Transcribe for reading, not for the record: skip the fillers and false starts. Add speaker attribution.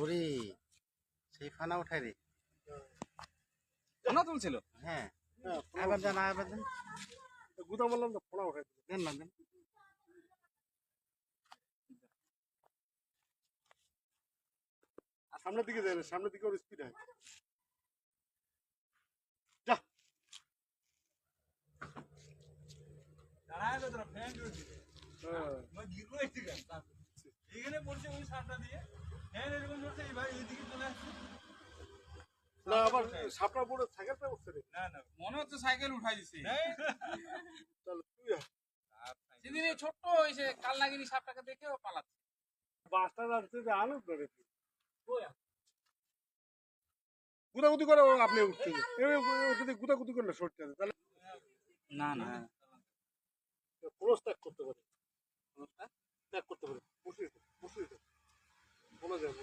Speaker 1: ওরে সেই ফানা উঠাই রে।
Speaker 2: ফানা তুলছিল?
Speaker 1: হ্যাঁ
Speaker 3: হ্যাঁ
Speaker 1: আবার দেন আবার দেন
Speaker 3: গুদা বললাম তো ফোনা উঠাই দিল।
Speaker 1: দেন না দেন।
Speaker 3: সামনের দিকে যায় না, সামনের দিকে ওর স্পিড হয়। যা
Speaker 2: দাঁড়ায় তো তোরা ফ্যান জুড়ে দিবে।
Speaker 3: হ্যাঁ
Speaker 2: মই গিরবো এদিকে। এইখানে পড়ছে ওই সাপটা দিয়ে। ফ্যান এরকম ধরছে এইবার এইদিকে চলে আসছে।
Speaker 3: না আবার সাপটা পড়ে সাইকেলটা উঠছে রে।
Speaker 2: না না মনে হচ্ছে সাইকেল উঠাই দিছে।
Speaker 3: তাহলে তুই
Speaker 2: সেদিন এই ছোট্ট এসে কাল নাগিনী সাপটাকে দেখেও পালাচ্ছে।
Speaker 3: বাসটা রাখতে যে আলো ধরে গুদাগুদি করে ও আপনি উঠতে যদি গুদাগুদি করে না সরতে হবে তাহলে
Speaker 1: না না
Speaker 3: ক্রস ত্যাগ করতে পারে, ত্যাগ করতে পারে বসে বসে বলা যাবে।